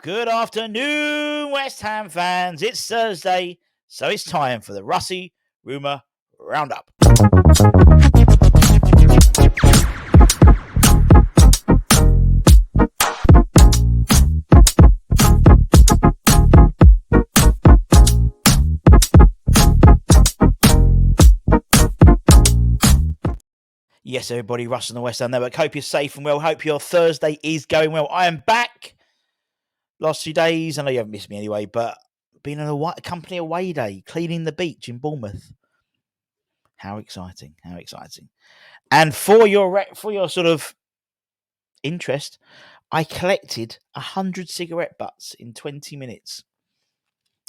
Good afternoon, West Ham fans. It's Thursday, so it's time for the Russy Rumour Roundup. Yes, everybody, Russ on the West Ham Network. Hope you're safe and well. Hope your Thursday is going well. I am back. Last 2 days, I know you haven't missed me anyway, but been on a company away day, cleaning the beach in Bournemouth. How exciting! How exciting! And for your sort of interest, I collected 100 cigarette butts in 20 minutes,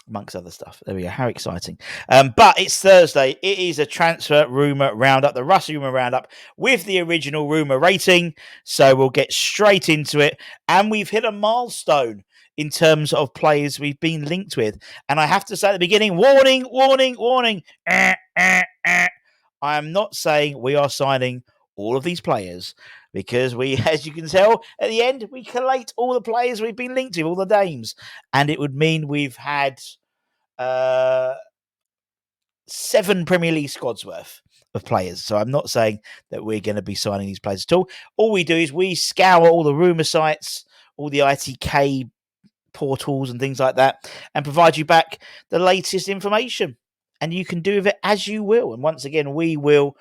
amongst other stuff. There we go. How exciting. But it's Thursday. It is a transfer rumour roundup, the Russy Rumour roundup with the original rumour rating. So we'll get straight into it. And we've hit a milestone in terms of players we've been linked with. And I have to say at the beginning, warning, warning, warning. I am not saying we are signing all of these players because we, as you can tell, at the end, we collate all the players we've been linked to, all the names. And it would mean we've had 7 Premier League squads worth of players. So I'm not saying that we're going to be signing these players at all. All we do is we scour all the rumour sites, all the ITK portals and things like that, and provide you back the latest information. And you can do with it as you will. And once again, we will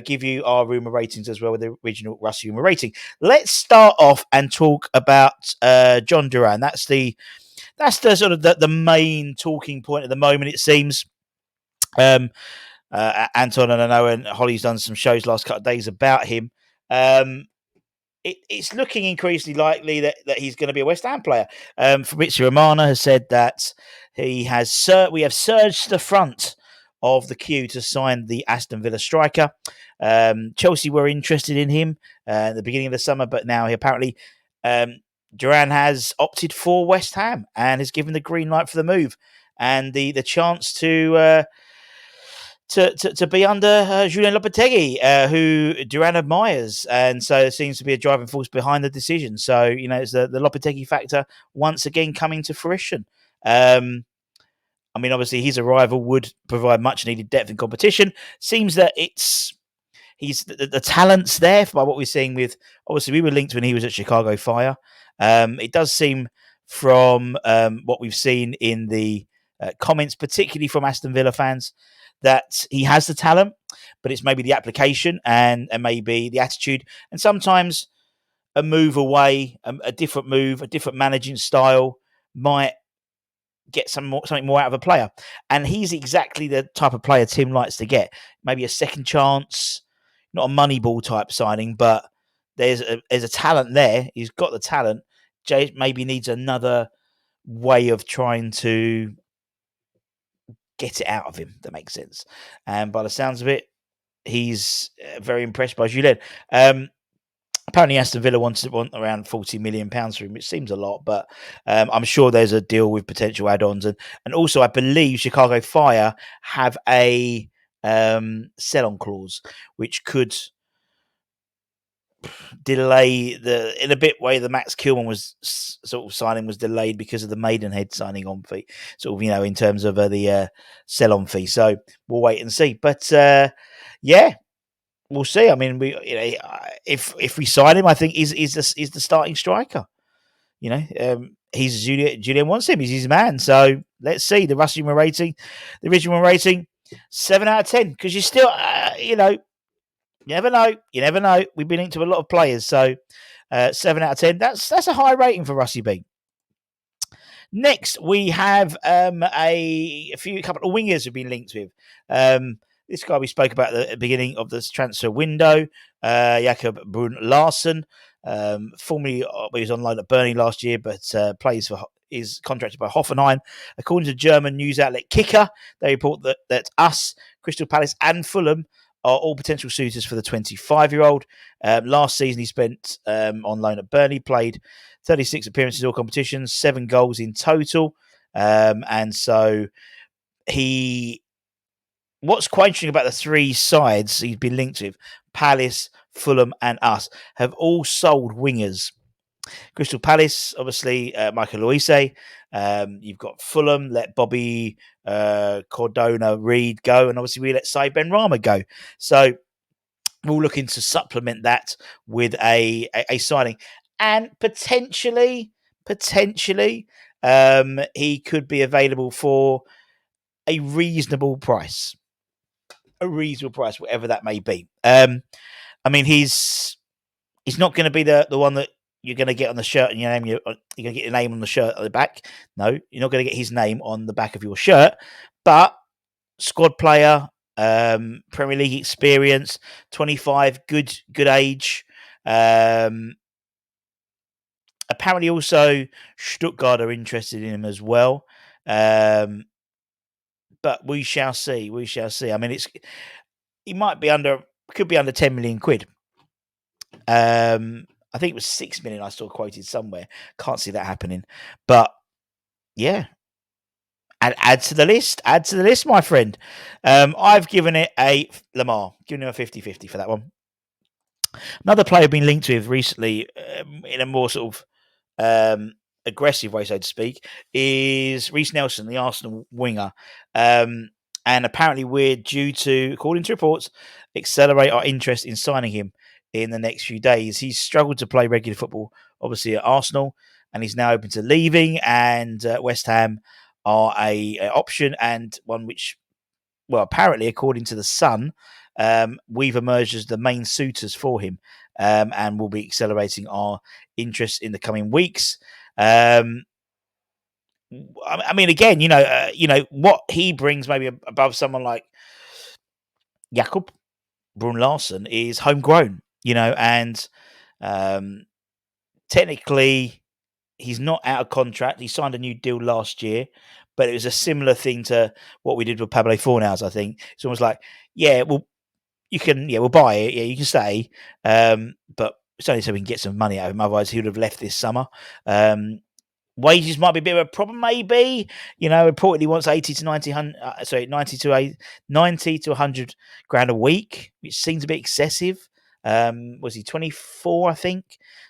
give you our rumour ratings as well with the original Russy Rumour rating. Let's start off and talk about John Duran. That's the sort of the main talking point at the moment, it seems. Anton and I know, and Holly's done some shows last couple of days about him. It's looking increasingly likely that he's going to be a West Ham player. Fabrizio Romano has said that we have surged to the front of the queue to sign the Aston Villa striker. Chelsea were interested in him at the beginning of the summer, but now he apparently Duran has opted for West Ham and has given the green light for the move and the chance to be under Julien Lopetegui, who Duran admires, and so there seems to be a driving force behind the decision. So it's the Lopetegui factor once again coming to fruition. I mean, obviously his arrival would provide much needed depth in competition. Seems that the talent's there by what we're seeing with. Obviously, we were linked when he was at Chicago Fire. It does seem from what we've seen in the comments, particularly from Aston Villa fans, that he has the talent, but it's maybe the application and maybe the attitude, and sometimes a move away, a different move, a different managing style might get something more out of a player. And he's exactly the type of player Tim likes to get. Maybe a second chance, not a Moneyball type signing, but there's a talent there. He's got the talent. Jay maybe needs another way of trying to get it out of him. That makes sense. And by the sounds of it, he's very impressed by Julien. Apparently, Aston Villa want around £40 million for him, which seems a lot, but I'm sure there's a deal with potential add-ons. And also, I believe Chicago Fire have a sell-on clause, which could delay in a bit way the Max Kilman was sort of signing was delayed because of the Maidenhead signing on fee, sort of, in terms of the sell-on fee. So we'll wait and see. But yeah. We'll see. I mean, if we sign him, I think he's the starting striker. He's Julien wants him. He's his man. So let's see the Russy Rumour rating, the original rating, 7 out of 10. Because you still, you never know. You never know. We've been into a lot of players, so 7 out of 10. That's a high rating for Russy B. Next, we have a couple of wingers we've been linked with. This guy we spoke about at the beginning of this transfer window, Jakob Brun Larsen, formerly he was on loan at Burnley last year, but is contracted by Hoffenheim. According to German news outlet Kicker, they report that us, Crystal Palace and Fulham are all potential suitors for the 25-year-old. Last season he spent on loan at Burnley, played 36 appearances in all competitions, 7 goals in total. And so what's quite interesting about the 3 sides he's been linked with, Palace, Fulham and us, have all sold wingers Crystal Palace, obviously, Michael Luise. You've got Fulham, let Bobby Cordona Reed go, and obviously we let Said Ben Rama go. So we're all looking to supplement that with a signing, and potentially, he could be available for a reasonable price, whatever that may be. I mean, he's not going to be the one that you're going to get on the shirt and your name. You're going to get your name on the shirt at the back. No, you're not going to get his name on the back of your shirt. But squad player, Premier League experience, 25, good age. Apparently, also Stuttgart are interested in him as well. But we shall see. We shall see. I mean, he might be could be under 10 million quid. I think it was 6 million I saw quoted somewhere. Can't see that happening. But yeah. Add to the list. Add to the list, my friend. I've given it a Lamar. Giving him a 50-50 for that one. Another player I've been linked with recently, in a more sort of aggressive way, so to speak, is Reiss Nelson, the Arsenal winger. And apparently we're due to, according to reports, accelerate our interest in signing him in the next few days. He's struggled to play regular football, obviously, at Arsenal, and he's now open to leaving, and West Ham are a option, and one which, well, apparently, according to The Sun, we've emerged as the main suitors for him, and we'll be accelerating our interest in the coming weeks. I mean, again, what he brings maybe above someone like Jakob Brun Larsen is homegrown, and technically he's not out of contract. He signed a new deal last year, but it was a similar thing to what we did with Pablo Fornals, I think. It's almost like, we'll buy it. Yeah, you can stay. But it's only so we can get some money out of him. Otherwise, he would have left this summer. Wages might be a bit of a problem, maybe. Reportedly wants 90 to 100 grand a week, which seems a bit excessive. Was he 24, I think?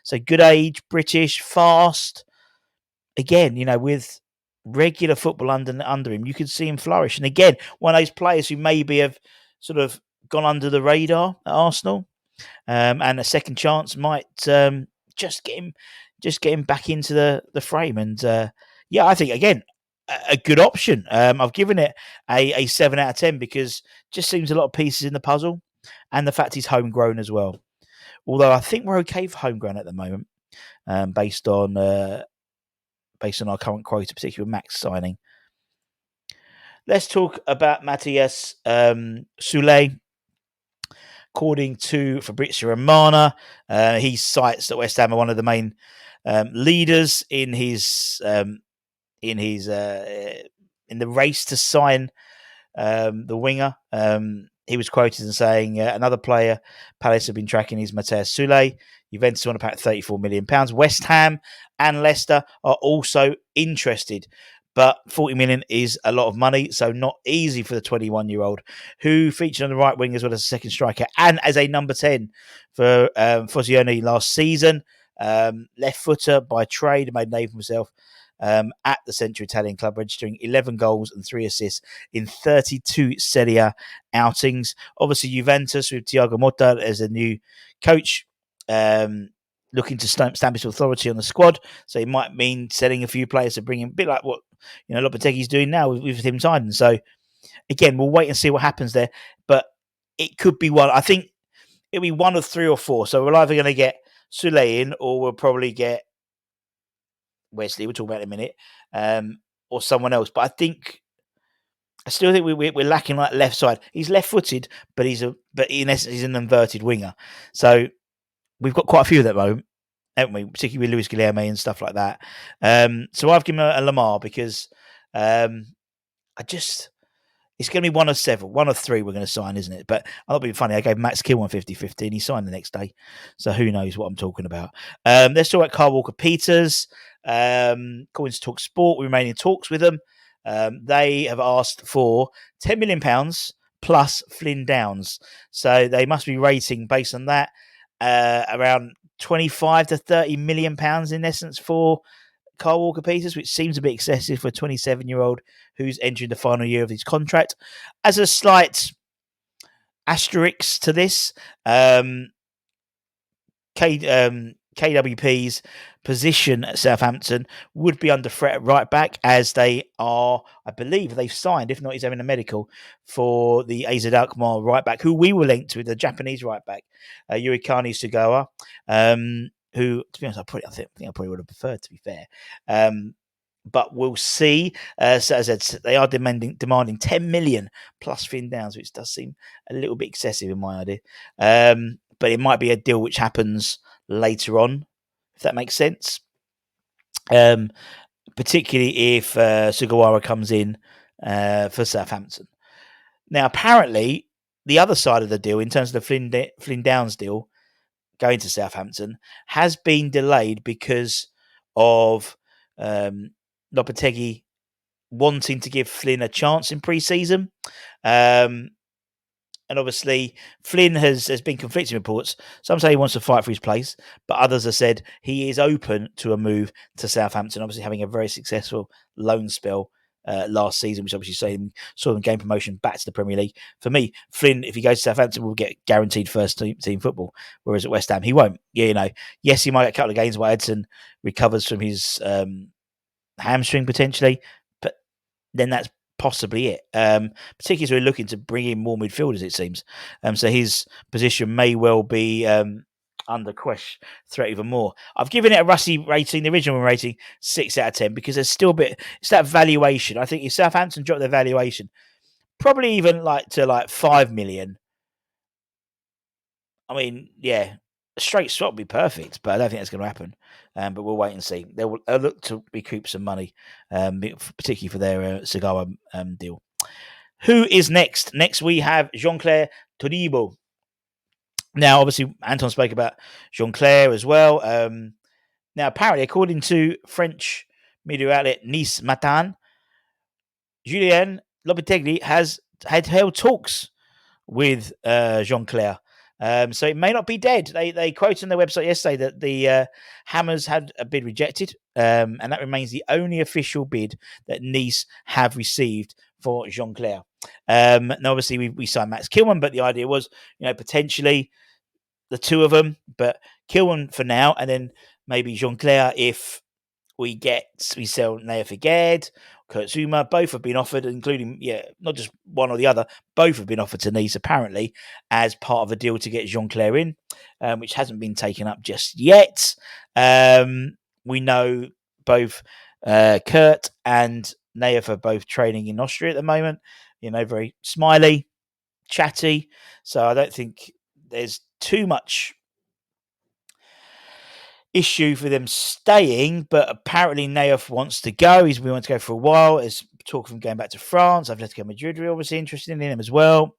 So good age, British, fast. Again, with regular football under him, you could see him flourish. And again, one of those players who maybe have sort of gone under the radar at Arsenal, and a second chance might just get him back into the frame. And I think again a good option. I've given it a 7 out of 10 because just seems a lot of pieces in the puzzle, and the fact he's homegrown as well. Although I think we're okay for homegrown at the moment, based on our current quota, particularly Max signing. Let's talk about Matias Soule. According to Fabrizio Romano, he cites that West Ham are one of the main leaders in the race to sign the winger. He was quoted as saying, another player Palace have been tracking is Matias Soule. Juventus want about £34 million. West Ham and Leicester are also interested, but 40 million is a lot of money, so not easy for the 21-year-old, who featured on the right wing as well as a second striker and as a number 10 for Frosinone last season. Left footer by trade, made a name for himself at the Central Italian club, registering 11 goals and 3 assists in 32 Serie A outings. Obviously, Juventus with Thiago Motta as a new coach, looking to stamp his authority on the squad. So it might mean selling a few players to bring him, a bit like what Lopetegui's doing now with him signing. So again, we'll wait and see what happens there. But it could be one. I think it'll be one of 3 or 4. So we're either going to get Soule in, or we'll probably get Wesley. We'll talk about it in a minute, or someone else. But I still think we're lacking like left side. He's left-footed, but in essence he's an inverted winger. So we've got quite a few of that moment, haven't we? Particularly with Luis Guilherme and stuff like that. So I've given a Lamar because it's going to be one of 7, one of 3 we're going to sign, isn't it? But I'm not being funny. I gave Max Kill 150-50 and he signed the next day. So who knows what I'm talking about. Let's talk about Kyle Walker-Peters. According to Talk Sport, we remain in talks with them. They have asked for £10 million plus Flynn Downs. So they must be rating based on that around 25 to 30 million pounds in essence for Kyle Walker-Peters, which seems a bit excessive for a 27-year-old who's entering the final year of his contract. As a slight asterisk to this, KWP's position at Southampton would be under threat at right back, as they are, I believe, they've signed, if not he's having a medical, for the AZ Alkmaar right back, who we were linked with, the Japanese right back, Yurikani Sugawa, who, to be honest, I think I probably would have preferred, to be fair. But we'll see. So as I said, they are demanding 10 million plus Finn Downs, which does seem a little bit excessive in my idea. But it might be a deal which happens later on, if that makes sense. Particularly if Sugawara comes in for Southampton. Now, apparently, the other side of the deal, in terms of the Flynn Downs deal, going to Southampton, has been delayed because of Lopetegui wanting to give Flynn a chance in pre-season. And obviously, Flynn has been conflicting reports. Some say he wants to fight for his place, but others have said he is open to a move to Southampton, obviously having a very successful loan spell last season, which obviously saw them gain promotion back to the Premier League. For me, Flynn, if he goes to Southampton, will get guaranteed first team football, whereas at West Ham, he won't. Yes, he might get a couple of games while Edson recovers from his hamstring potentially, but then that's possibly it. Particularly as we're looking to bring in more midfielders, it seems. So his position may well be under question, threat even more. I've given it a Russy rating, the original rating, 6 out of 10, because there's still a bit, it's that valuation. I think if Southampton drop their valuation, probably even to 5 million. I mean, yeah, a straight swap would be perfect, but I don't think that's going to happen. But we'll wait and see. They'll look to recoup some money, particularly for their Sugawara deal. Who is next? Next, we have Jean-Claire Todibo. Now, obviously, Anton spoke about Jean-Claire as well. Now, apparently, according to French media outlet Nice Matin, Julien Lopetegui has had held talks with Jean-Claire. So it may not be dead. They quoted on their website yesterday that the Hammers had a bid rejected, and that remains the only official bid that Nice have received for Jean-Claire. Now, obviously, we signed Max Kilman, but the idea was, potentially the two of them, but Kilman for now, and then maybe Jean-Claire if we sell Naya Figued, Kurt Zuma, both have been offered, including, not just one or the other, both have been offered to Nice, apparently, as part of a deal to get Jean-Claire in, which hasn't been taken up just yet. We know both Kurt and Nayef are both training in Austria at the moment, very smiley, chatty, so I don't think there's too much issue for them staying, but apparently Nayef wants to go. We want to go for a while. There's talk of him going back to France. Atletico Madrid are obviously interested in him as well.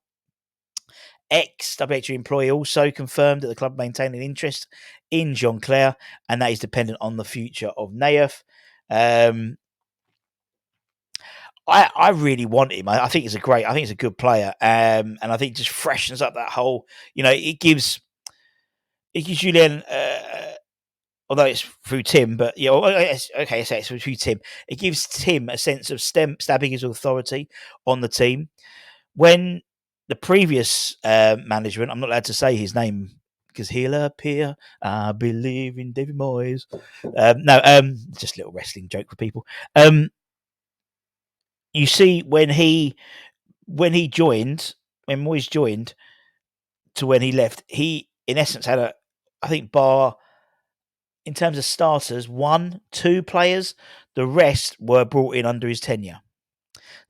Ex-WHU employee also confirmed that the club maintained an interest in Jean-Claire, and that is dependent on the future of Nayef. I really want him. I think he's a good player, and I think it just freshens up that whole. It gives Julien. Although it's through Tim, but it's through Tim. It gives Tim a sense of stabbing his authority on the team. When the previous management, I'm not allowed to say his name because he'll appear. I believe in David Moyes. Just a little wrestling joke for people. You see, when Moyes joined to when he left, he in essence had bar. In terms of starters, 1-2 players, the rest were brought in under his tenure.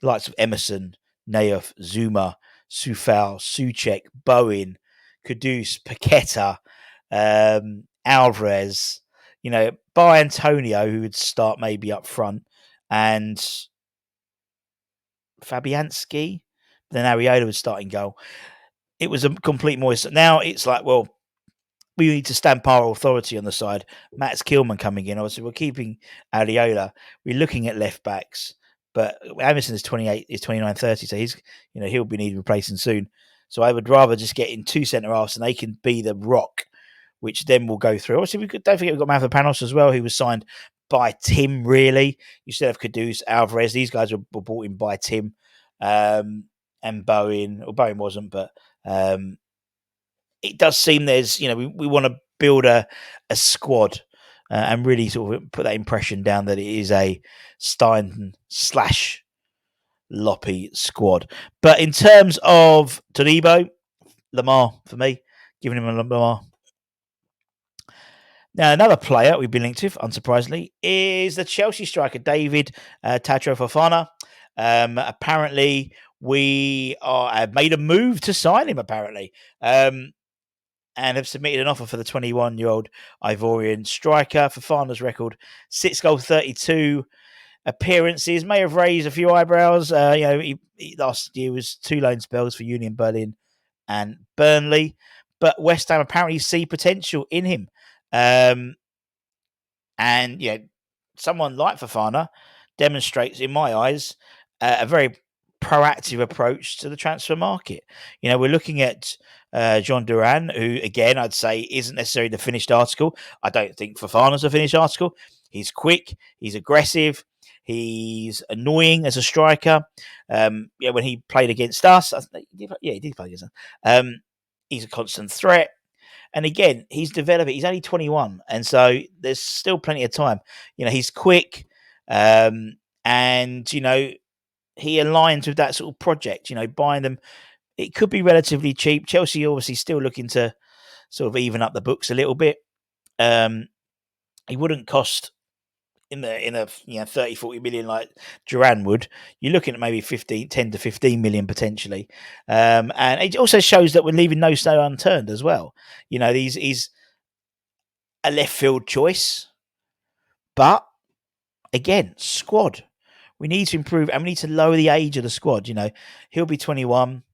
The likes of Emerson, Nayef, Zuma, Soufal, Souček, Bowen, Kudus, Paqueta, Alvarez, by Antonio, who would start maybe up front, and Fabianski, then Areola would start in goal. It was a complete moist. Now it's like, well, we need to stamp our authority on the side. Max Kilman coming in. Obviously, we're keeping Areola. We're looking at left backs, but Emerson is 29, 30, so he'll be needing replacing soon. So I would rather just get in 2 centre halves, and they can be the rock which then will go through. Obviously, don't forget we've got Mavropanos as well, who was signed by Tim, really. You still have Kudus, Alvarez. These guys were brought in by Tim and Bowen. Or Bowen wasn't, but it does seem there's, we want to build a squad and really sort of put that impression down that it is a Stein / Loppy squad. But in terms of Todibo, Lamar for me, giving him a Lamar. Now, another player we've been linked with, unsurprisingly, is the Chelsea striker, David Datro Fofana. Apparently, we have made a move to sign him, apparently, and have submitted an offer for the 21-year-old Ivorian striker. Fofana's record, 6 goals, 32 appearances, may have raised a few eyebrows. He last year was 2 loan spells for Union Berlin and Burnley, but West Ham apparently see potential in him. And someone like Fofana demonstrates, in my eyes, a very proactive approach to the transfer market. We're looking at John Duran, who, again, I'd say isn't necessarily the finished article. I don't think Fofana's a finished article. He's quick, he's aggressive, he's annoying as a striker. When he played against us, he did play against us. He's a constant threat. And again, he's developing. He's only 21, and so there's still plenty of time. He's quick, and he aligns with that sort of project. Buying them, it could be relatively cheap. Chelsea obviously still looking to sort of even up the books a little bit. He wouldn't cost in a 30-40 million like Duran would. You're looking at maybe 10 to 15 million potentially, and it also shows that we're leaving no stone unturned as well. He's a left field choice, but again, squad. We need to improve, and we need to lower the age of the squad. He'll be 21.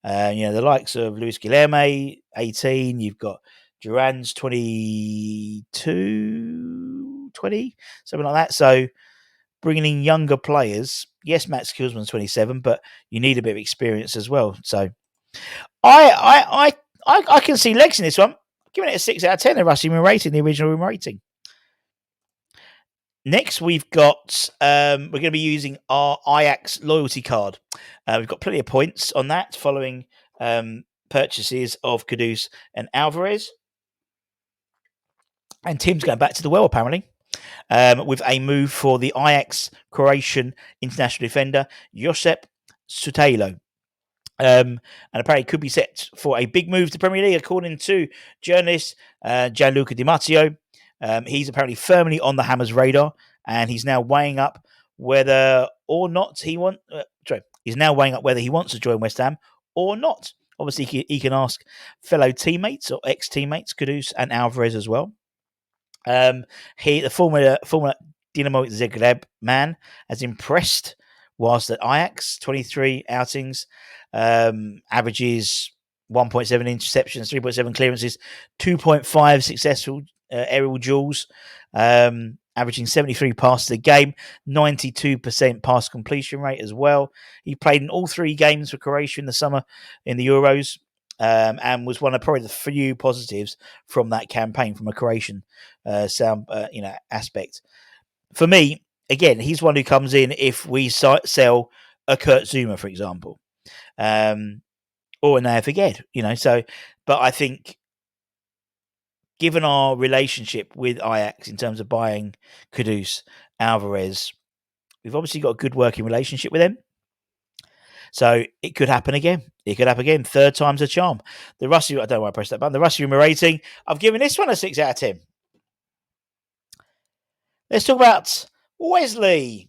The likes of Luis Guilherme, 18. You've got Duran's 22, 20, something like that. So bringing in younger players. Yes, Max Kilsman's 27, but you need a bit of experience as well. So I can see legs in this one. I'm giving it a 6 out of 10. The Russy Rumour rating, the original Rumour rating. Next, we've got we're going to be using our Ajax loyalty card. We've got plenty of points on that following purchases of Kudus and Alvarez. And Tim's going back to the well, apparently, with a move for the Ajax Croatian international defender, Josip Sutalo. And apparently could be set for a big move to Premier League, according to journalist Gianluca Di Matteo. He's apparently firmly on the Hammers' radar, and he's now weighing up whether or not he's now weighing up whether he wants to join West Ham or not. Obviously, he can ask fellow teammates or ex-teammates, Kudus and Alvarez as well. The former Dinamo Zagreb man has impressed whilst at Ajax. 23 outings, averages 1.7 interceptions, 3.7 clearances, 2.5 successful aerial duels, averaging 73 passes a game, 92% pass completion rate as well. He played in all 3 games for Croatia in the summer in the Euros, and was one of probably the few positives from that campaign from a Croatian aspect. For me, again, he's one who comes in if we sell a Kurt Zouma, for example, or an Forget, but I think given our relationship with Ajax in terms of buying Kudus, Alvarez, we've obviously got a good working relationship with them. So it could happen again. Third time's a charm. I don't know why I pressed that button. The Russy Rumour rating, I've given this one a 6 out of 10. Let's talk about Wesley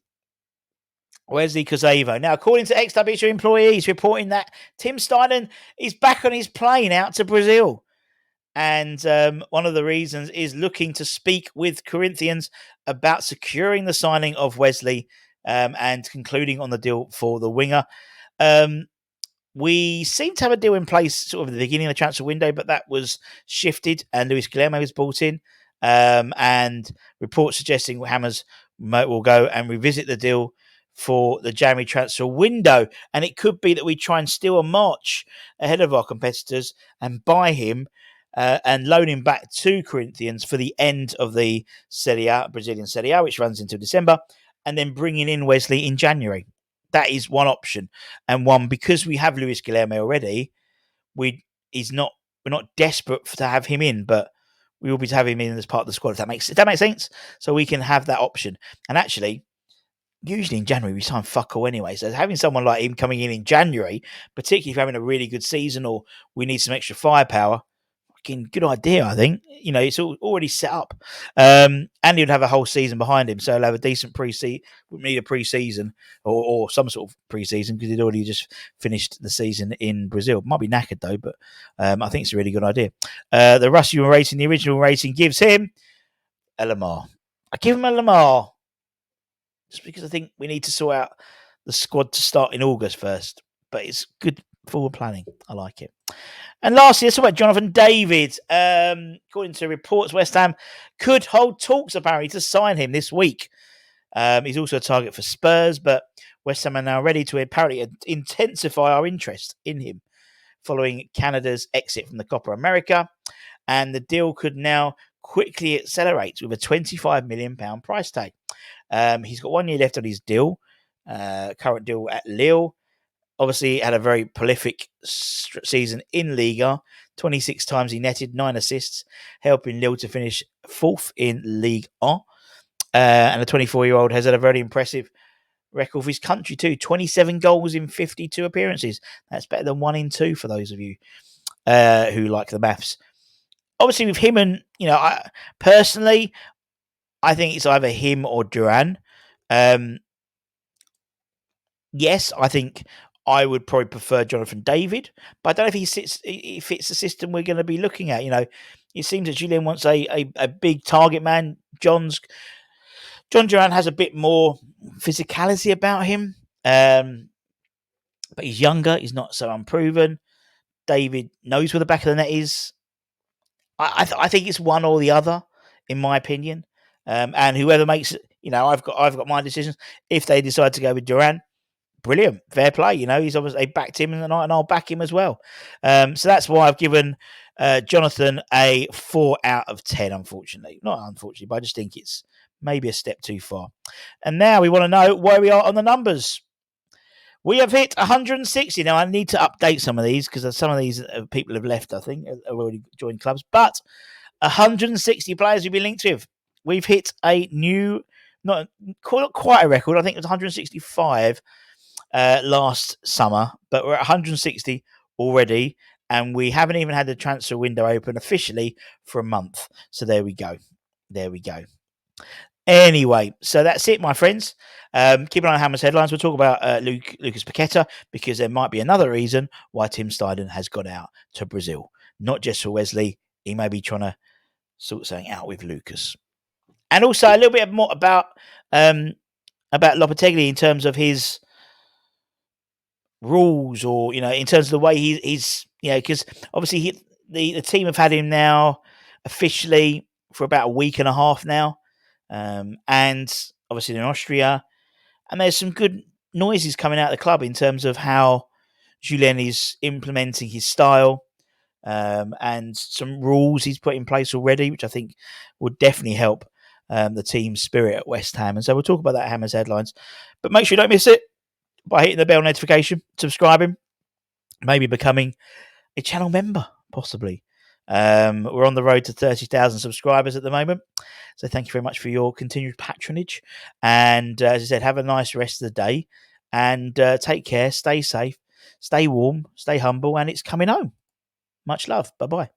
Gassova. Now, according to ex-WHU employees reporting that Tim Steinen is back on his plane out to Brazil. And one of the reasons is looking to speak with Corinthians about securing the signing of Wesley and concluding on the deal for the winger. We seem to have a deal in place sort of at the beginning of the transfer window, but that was shifted and Luis Guilherme was brought in. And reports suggesting Hammers will go and revisit the deal for the January transfer window. And it could be that we try and steal a march ahead of our competitors and buy him and loan him back to Corinthians for the end of the Serie A, Brazilian Serie A, which runs into December, and then bringing in Wesley in January. That is one option, and one because we have Luis Guilherme already. We're not desperate to have him in, but we will be to have him in as part of the squad. If that makes sense, so we can have that option. And actually, usually in January we sign fuck all anyway. So having someone like him coming in January, particularly if you're having a really good season or we need some extra firepower, fucking good idea, I think. It's already set up. And he'd have a whole season behind him. So he'll have a decent pre-season. We need a pre-season or some sort of pre-season because he'd already just finished the season in Brazil. Might be knackered though, but I think it's a really good idea. The Russy Rumour rating, the original rating, gives him a Lamar. I give him a Lamar just because I think we need to sort out the squad to start in August first. But it's good forward planning. I like it. And lastly, let's talk about Jonathan David. According to reports, West Ham could hold talks apparently to sign him this week. He's also a target for Spurs, but West Ham are now ready to apparently intensify our interest in him following Canada's exit from the Copa America. And the deal could now quickly accelerate with a £25 million price tag. He's got 1 year left on his deal, current deal at Lille. Obviously, had a very prolific season in Liga. 26 times he netted, 9 assists, helping Lille to finish 4th in Ligue 1. And the 24-year-old has had a very impressive record for his country too. 27 goals in 52 appearances. That's better than 1 in 2 for those of you who like the maths. Obviously, with him and, personally, I think it's either him or Duran. Yes, I think I would probably prefer Jonathan David, but I don't know if he fits the system we're going to be looking at. It seems that Julien wants a big target man. John Duran has a bit more physicality about him, but he's younger. He's not so unproven. David knows where the back of the net is. I think it's one or the other, in my opinion. And whoever makes it, I've got my decisions. If they decide to go with Duran, brilliant, fair play. He's obviously backed him, and I'll back him as well. So that's why I've given Jonathan a 4 out of 10. Unfortunately, not unfortunately, but I just think it's maybe a step too far. And now we want to know where we are on the numbers. We have hit 160. Now, I need to update some of these because some of these people have left, I think, have already joined clubs. But 160 players we've been linked with. We've hit a new, not quite a record. I think it was 165 last summer, but we're at 160 already. And we haven't even had the transfer window open officially for a month. So there we go. Anyway, so that's it, my friends. Keep an eye on Hammer's headlines. We'll talk about Lucas Paqueta because there might be another reason why Tim Steidten has gone out to Brazil. Not just for Wesley. He may be trying to sort something out with Lucas. And also a little bit more about Lopetegui in terms of his rules or, in terms of the way he's because obviously the team have had him now officially for about a week and a half now. And obviously in Austria, and there's some good noises coming out of the club in terms of how Julien is implementing his style, and some rules he's put in place already, which I think would definitely help the team's spirit at West Ham. And so we'll talk about that at Hammer's headlines, but make sure you don't miss it by hitting the bell notification, subscribing, maybe becoming a channel member, possibly. We're on the road to 30,000 subscribers at the moment. So thank you very much for your continued patronage. And as I said, have a nice rest of the day and take care, stay safe, stay warm, stay humble, and it's coming home. Much love. Bye-bye.